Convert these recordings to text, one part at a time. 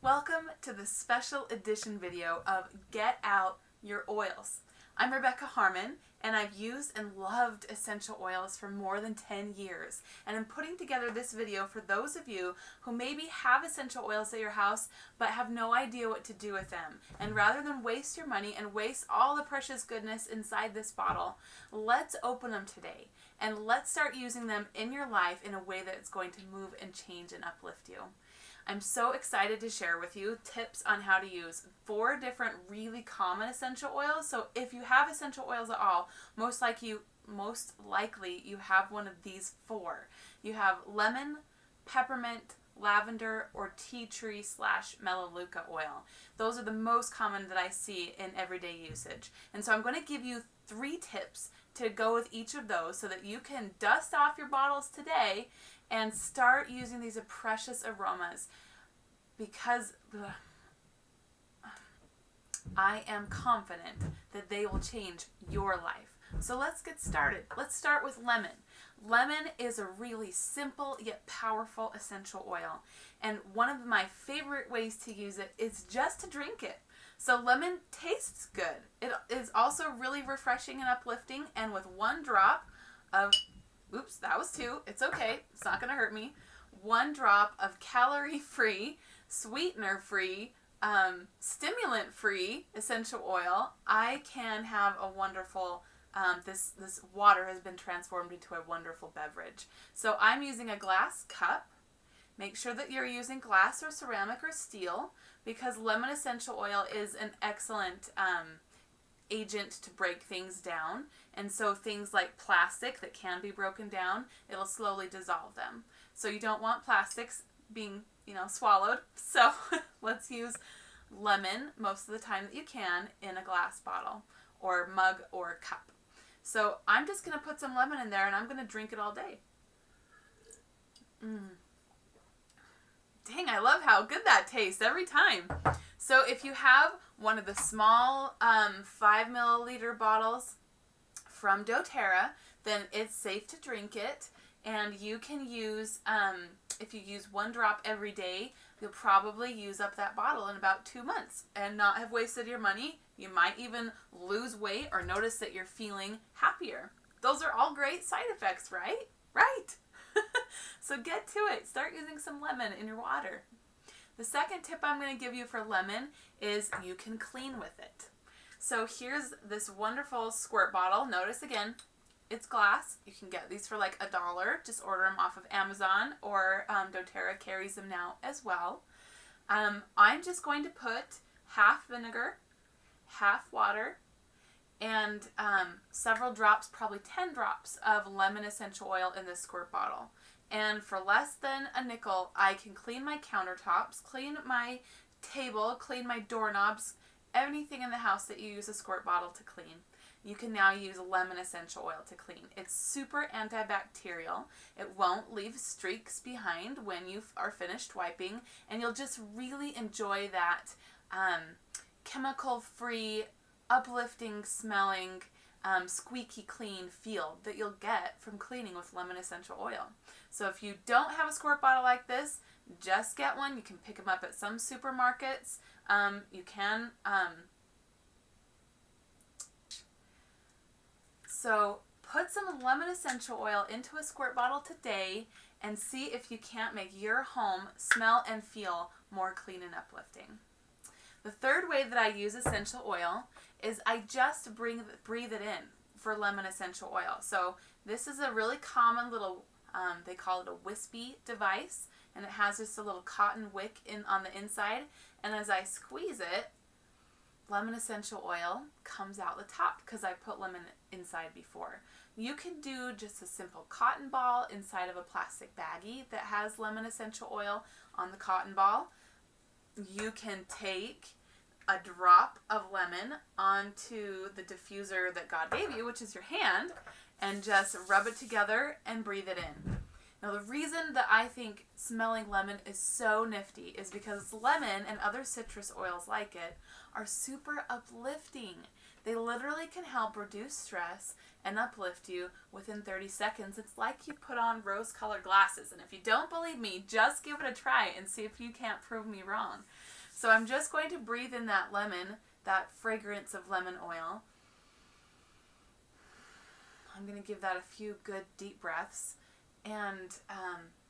Welcome to the special edition video of Get Out Your Oils. I'm Rebecca Harmon, and I've used and loved essential oils for more than 10 years. And I'm putting together this video for those of you who maybe have essential oils at your house but have no idea what to do with them. And rather than waste your money and waste all the precious goodness inside this bottle, let's open them today. And let's start using them in your life in a way that's going to move and change and uplift you. I'm so excited to share with you tips on how to use 4 different really common essential oils. So if you have essential oils at all, most likely you have one of these 4. You have lemon, peppermint, lavender, or tea tree / Melaleuca oil. Those are the most common that I see in everyday usage. And so I'm going to give you 3 tips to go with each of those so that you can dust off your bottles today and start using these precious aromas, because I am confident that they will change your life. So let's get started. Let's start with lemon. Lemon is a really simple yet powerful essential oil, and one of my favorite ways to use it is just to drink it. So lemon tastes good. It is also really refreshing and uplifting, and with 1 drop of oops, that was 2. It's okay. It's not going to hurt me. 1 drop of calorie-free, sweetener-free, stimulant-free essential oil, I can have a wonderful, this water has been transformed into a wonderful beverage. So I'm using a glass cup. Make sure that you're using glass or ceramic or steel, because lemon essential oil is an excellent agent to break things down, and so things like plastic that can be broken down, it'll slowly dissolve them. So you don't want plastics being, swallowed. So let's use lemon most of the time that you can in a glass bottle or mug or cup. So I'm just going to put some lemon in there and I'm going to drink it all day. Dang, I love how good that tastes every time. So if you have one of the small 5 milliliter bottles from doTERRA, then it's safe to drink it. And you can use, if you use 1 drop every day, you'll probably use up that bottle in about 2 months and not have wasted your money. You might even lose weight or notice that you're feeling happier. Those are all great side effects, right? Right. So get to it. Start using some lemon in your water. The second tip I'm going to give you for lemon is you can clean with it. So here's this wonderful squirt bottle. Notice again, it's glass. You can get these for like $1. Just order them off of Amazon, or doTERRA carries them now as well. I'm just going to put half vinegar, half water, and several drops, probably 10 drops of lemon essential oil in this squirt bottle. And for less than a nickel, I can clean my countertops, clean my table, clean my doorknobs, anything in the house that you use a squirt bottle to clean. You can now use lemon essential oil to clean. It's super antibacterial. It won't leave streaks behind when you are finished wiping, and you'll just really enjoy that chemical-free, uplifting smelling, squeaky clean feel that you'll get from cleaning with lemon essential oil. So if you don't have a squirt bottle like this, just get one. You can pick them up at some supermarkets. You can. So put some lemon essential oil into a squirt bottle today and see if you can't make your home smell and feel more clean and uplifting. The third way that I use essential oil is I just breathe it in for lemon essential oil. So this is a really common little, they call it a wispy device, and it has just a little cotton wick on the inside, and as I squeeze it, lemon essential oil comes out the top because I put lemon inside before. You can do just a simple cotton ball inside of a plastic baggie that has lemon essential oil on the cotton ball. You can take a drop of lemon onto the diffuser that God gave you, which is your hand, and just rub it together and breathe it in. Now, the reason that I think smelling lemon is so nifty is because lemon and other citrus oils like it are super uplifting. They literally can help reduce stress and uplift you within 30 seconds. It's like you put on rose-colored glasses. And if you don't believe me, just give it a try and see if you can't prove me wrong. So I'm just going to breathe in that lemon, that fragrance of lemon oil. I'm going to give that a few good deep breaths. And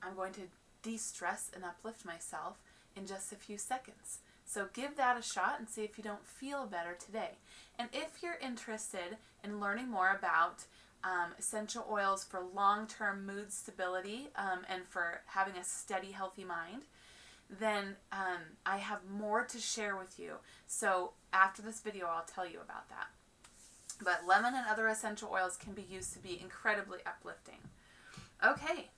I'm going to de-stress and uplift myself in just a few seconds. So give that a shot and see if you don't feel better today. And if you're interested in learning more about essential oils for long-term mood stability and for having a steady, healthy mind, then I have more to share with you. So after this video, I'll tell you about that. But lemon and other essential oils can be used to be incredibly uplifting. Okay,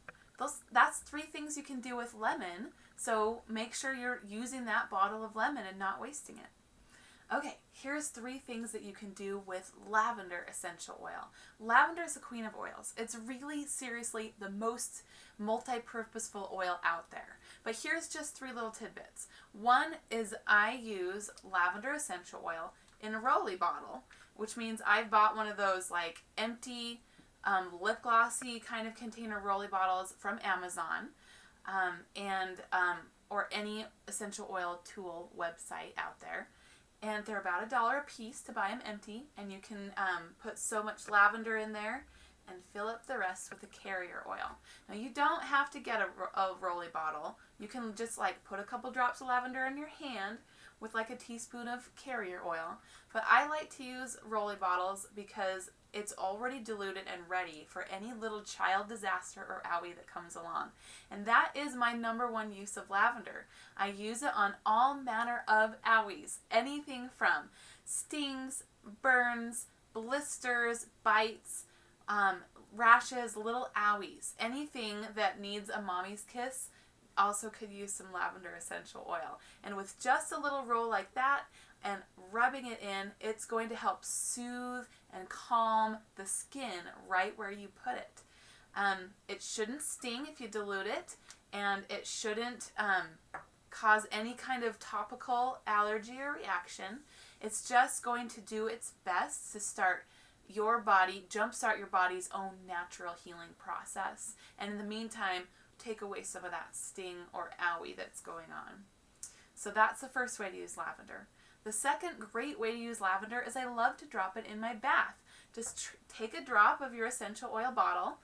that's 3 things you can do with lemon, so make sure you're using that bottle of lemon and not wasting it. Okay, here's 3 things that you can do with lavender essential oil. Lavender is the queen of oils. It's really, seriously, the most multi-purposeful oil out there. But here's just 3 little tidbits. One is I use lavender essential oil in a rolly bottle, which means I've bought one of those like empty lip glossy kind of container rolly bottles from Amazon or any essential oil tool website out there. And they're about $1 a piece to buy them empty, and you can put so much lavender in there and fill up the rest with a carrier oil. Now you don't have to get a rolly bottle. You can just like put a couple drops of lavender in your hand with like a teaspoon of carrier oil. But I like to use rolly bottles because it's already diluted and ready for any little child disaster or owie that comes along. And that is my #1 use of lavender. I use it on all manner of owies. Anything from stings, burns, blisters, bites, rashes, little owies. Anything that needs a mommy's kiss also could use some lavender essential oil. And with just a little roll like that and rubbing it in, it's going to help soothe and calm the skin right where you put it. It shouldn't sting if you dilute it, and it shouldn't cause any kind of topical allergy or reaction. It's just going to do its best to jumpstart your body's own natural healing process. And in the meantime, take away some of that sting or owie that's going on. So that's the first way to use lavender. The second great way to use lavender is I love to drop it in my bath. Just take a drop of your essential oil bottle.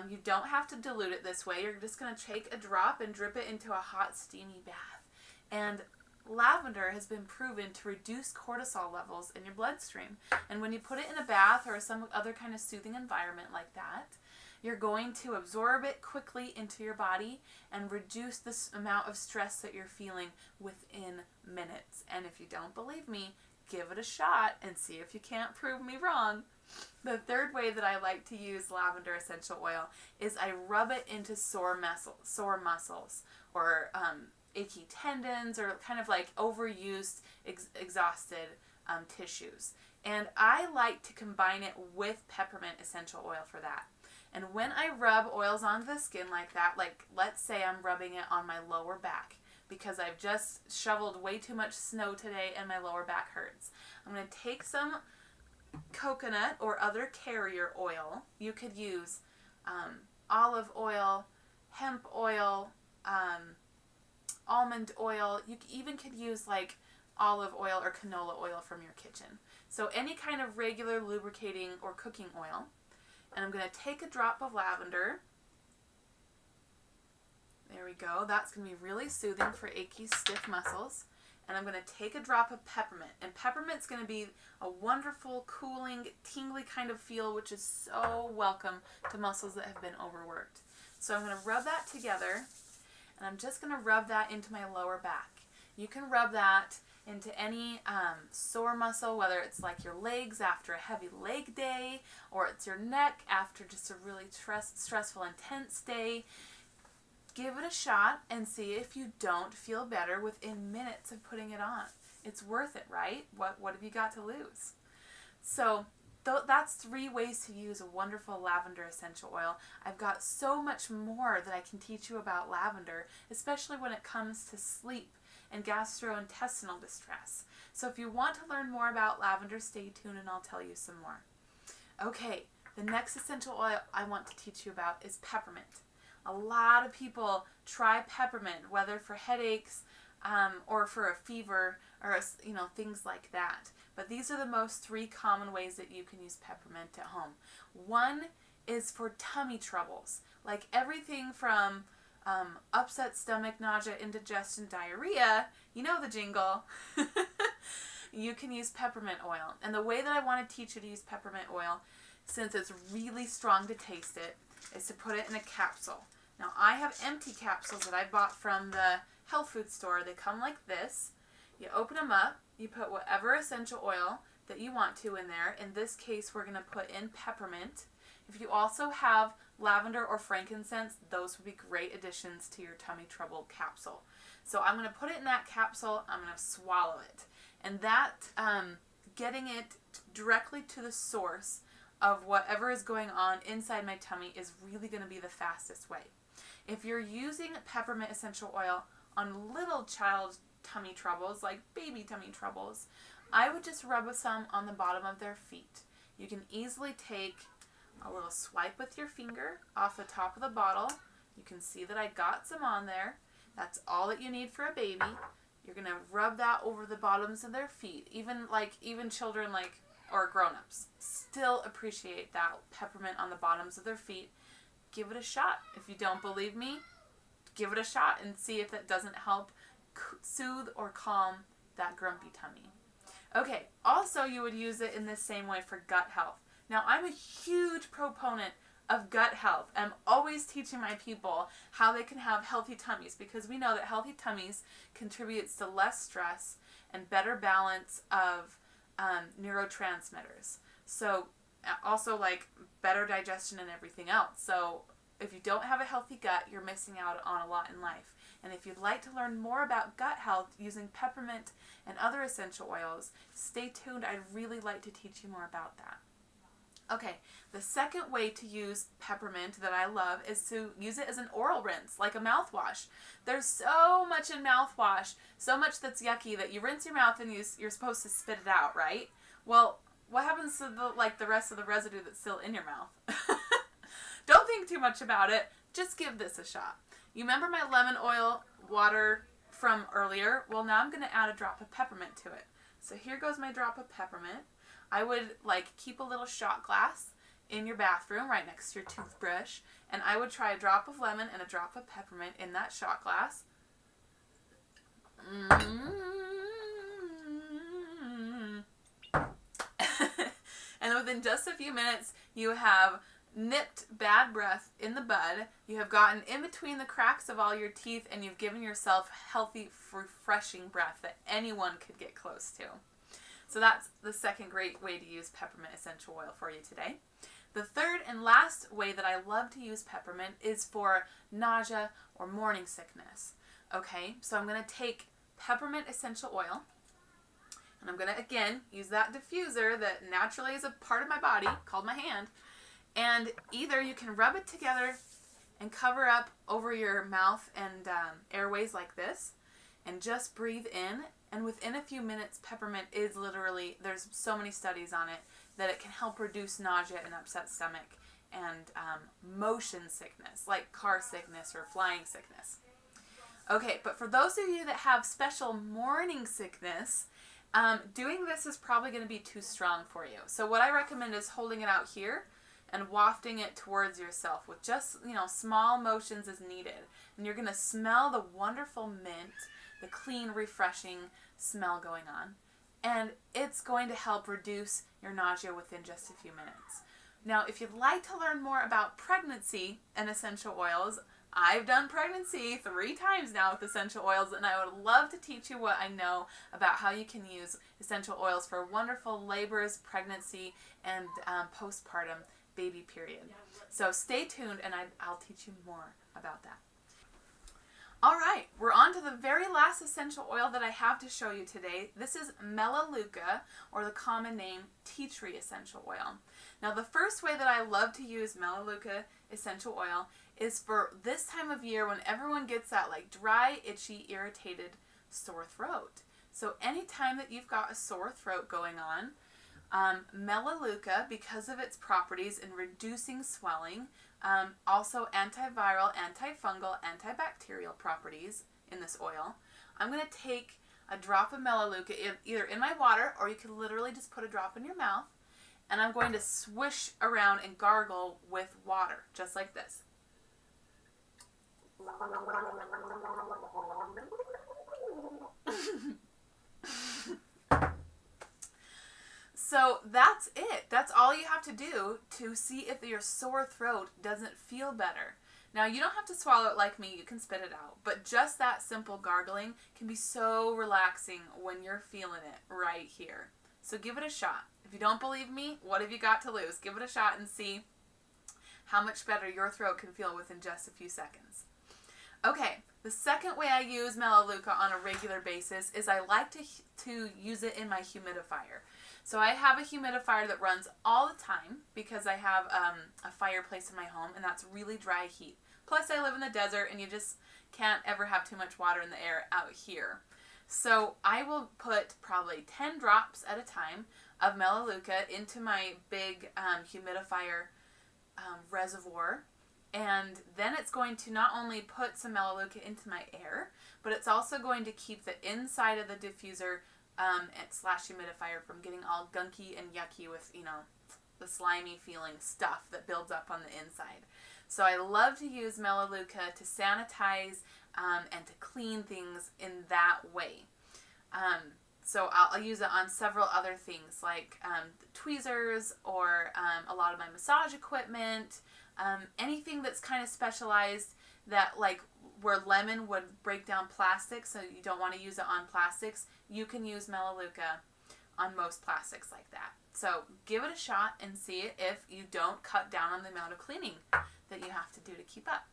You don't have to dilute it this way. You're just going to take a drop and drip it into a hot, steamy bath. And lavender has been proven to reduce cortisol levels in your bloodstream. And when you put it in a bath or some other kind of soothing environment like that, you're going to absorb it quickly into your body and reduce the amount of stress that you're feeling within minutes. And if you don't believe me, give it a shot and see if you can't prove me wrong. The third way that I like to use lavender essential oil is I rub it into sore muscles or achy tendons or kind of like overused, exhausted tissues. And I like to combine it with peppermint essential oil for that. And when I rub oils onto the skin like that, like let's say I'm rubbing it on my lower back because I've just shoveled way too much snow today and my lower back hurts. I'm going to take some coconut or other carrier oil. You could use olive oil, hemp oil, almond oil. You even could use like olive oil or canola oil from your kitchen. So any kind of regular lubricating or cooking oil. And I'm going to take a drop of lavender. There we go. That's going to be really soothing for achy, stiff muscles. And I'm going to take a drop of peppermint. And peppermint's going to be a wonderful, cooling, tingly kind of feel, which is so welcome to muscles that have been overworked. So I'm going to rub that together. And I'm just going to rub that into my lower back. You can rub that into any sore muscle, whether it's like your legs after a heavy leg day, or it's your neck after just a really stressful, intense day. Give it a shot and see if you don't feel better within minutes of putting it on. It's worth it, right? What have you got to lose? So that's 3 ways to use a wonderful lavender essential oil. I've got so much more that I can teach you about lavender, especially when it comes to sleep and gastrointestinal distress. So if you want to learn more about lavender, stay tuned and I'll tell you some more. Okay, the next essential oil I want to teach you about is peppermint. A lot of people try peppermint, whether for headaches or for a fever or things like that. But these are the most 3 common ways that you can use peppermint at home. One is for tummy troubles, like everything from upset stomach, nausea, indigestion, diarrhea. You know the jingle. You can use peppermint oil. And the way that I want to teach you to use peppermint oil, since it's really strong to taste it, is to put it in a capsule. Now, I have empty capsules that I bought from the health food store. They come like this. You open them up. You put whatever essential oil that you want to in there. In this case, we're going to put in peppermint. If you also have lavender or frankincense, those would be great additions to your tummy trouble capsule. So I'm going to put it in that capsule. I'm going to swallow it. And that, getting it directly to the source of whatever is going on inside my tummy is really going to be the fastest way. If you're using peppermint essential oil on little child tummy troubles, like baby tummy troubles, I would just rub some on the bottom of their feet. You can easily take a little swipe with your finger off the top of the bottle. You can see that I got some on there. That's all that you need for a baby. You're going to rub that over the bottoms of their feet. Even children or grown-ups still appreciate that peppermint on the bottoms of their feet. Give it a shot. If you don't believe me, give it a shot and see if that doesn't help soothe or calm that grumpy tummy. Okay, also you would use it in the same way for gut health. Now, I'm a huge proponent of gut health. I'm always teaching my people how they can have healthy tummies, because we know that healthy tummies contributes to less stress and better balance of neurotransmitters. So also better digestion and everything else. So if you don't have a healthy gut, you're missing out on a lot in life. And if you'd like to learn more about gut health using peppermint and other essential oils, stay tuned. I'd really like to teach you more about that. Okay, the second way to use peppermint that I love is to use it as an oral rinse, like a mouthwash. There's so much in mouthwash, so much that's yucky that you rinse your mouth and you're supposed to spit it out, right? Well, what happens to the rest of the residue that's still in your mouth? Don't think too much about it. Just give this a shot. You remember my lemon oil water from earlier? Well, now I'm going to add a drop of peppermint to it. So here goes my drop of peppermint. I would keep a little shot glass in your bathroom right next to your toothbrush, and I would try a drop of lemon and a drop of peppermint in that shot glass. And within just a few minutes, you have nipped bad breath in the bud. You have gotten in between the cracks of all your teeth, and you've given yourself healthy, refreshing breath that anyone could get close to. So that's the second great way to use peppermint essential oil for you today. The third and last way that I love to use peppermint is for nausea or morning sickness. Okay, so I'm going to take peppermint essential oil, and I'm going to, again, use that diffuser that naturally is a part of my body, called my hand, and either you can rub it together and cover up over your mouth and airways like this, and just breathe in. And within a few minutes, peppermint is literally, there's so many studies on it, that it can help reduce nausea and upset stomach and motion sickness, like car sickness or flying sickness. Okay, but for those of you that have special morning sickness, doing this is probably going to be too strong for you. So what I recommend is holding it out here and wafting it towards yourself with just, small motions as needed. And you're going to smell the wonderful mint, the clean, refreshing smell going on. And it's going to help reduce your nausea within just a few minutes. Now, if you'd like to learn more about pregnancy and essential oils, I've done pregnancy 3 times now with essential oils, and I would love to teach you what I know about how you can use essential oils for wonderful labors, pregnancy, and postpartum baby period. So stay tuned, and I'll teach you more about that. All right, we're on to the very last last essential oil that I have to show you today, this is Melaleuca, or the common name tea tree essential oil. Now the first way that I love to use Melaleuca essential oil is for this time of year when everyone gets that like dry, itchy, irritated sore throat. So anytime that you've got a sore throat going on, Melaleuca, because of its properties in reducing swelling, also antiviral, antifungal, antibacterial properties in this oil, I'm going to take a drop of Melaleuca either in my water, or you can literally just put a drop in your mouth, and I'm going to swish around and gargle with water, just like this. So that's it. That's all you have to do to see if your sore throat doesn't feel better. Now, you don't have to swallow it like me. You can spit it out. But just that simple gargling can be so relaxing when you're feeling it right here. So give it a shot. If you don't believe me, what have you got to lose? Give it a shot and see how much better your throat can feel within just a few seconds. Okay, the second way I use Melaleuca on a regular basis is I like to use it in my humidifier. So I have a humidifier that runs all the time because I have a fireplace in my home, and that's really dry heat. Plus I live in the desert, and you just can't ever have too much water in the air out here. So I will put probably 10 drops at a time of Melaleuca into my big humidifier reservoir. And then it's going to not only put some Melaleuca into my air, but it's also going to keep the inside of the diffuser slash humidifier from getting all gunky and yucky with, you know, the slimy feeling stuff that builds up on the inside. So I love to use Melaleuca to sanitize and to clean things in that way. So I'll use it on several other things like tweezers or a lot of my massage equipment, anything that's kind of specialized that like where lemon would break down plastic, so you don't want to use it on plastics, you can use Melaleuca on most plastics like that. So give it a shot and see if you don't cut down on the amount of cleaning that you have to do to keep up.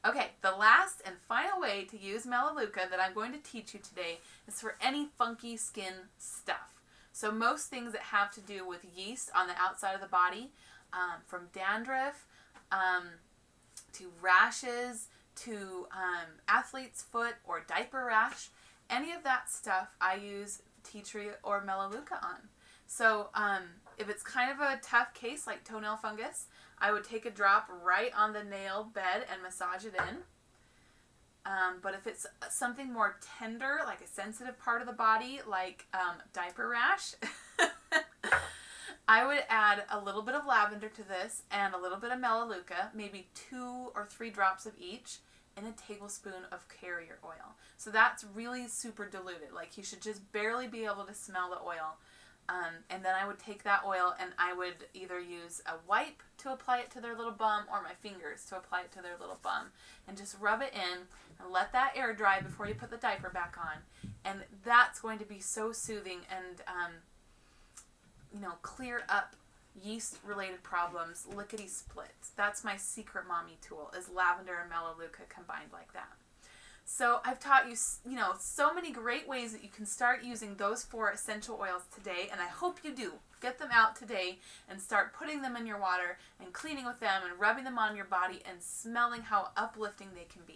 Okay, the last and final way to use Melaleuca that I'm going to teach you today is for any funky skin stuff. So most things that have to do with yeast on the outside of the body, from dandruff to rashes to athlete's foot or diaper rash, any of that stuff I use tea tree or Melaleuca on. So if it's kind of a tough case like toenail fungus, I would take a drop right on the nail bed and massage it in. But if it's something more tender, like a sensitive part of the body, like diaper rash, I would add a little bit of lavender to this and a little bit of Melaleuca, maybe 2 or 3 drops of each, and a tablespoon of carrier oil. So that's really super diluted. Like you should just barely be able to smell the oil. And then I would take that oil and I would either use a wipe to apply it to their little bum or my fingers to apply it to their little bum. And just rub it in and let that air dry before you put the diaper back on. And that's going to be so soothing and, you know, clear up yeast-related problems, lickety-splits. That's my secret mommy tool, is lavender and Melaleuca combined like that. So I've taught you, so many great ways that you can start using those 4 essential oils today, and I hope you do. Get them out today and start putting them in your water and cleaning with them and rubbing them on your body and smelling how uplifting they can be.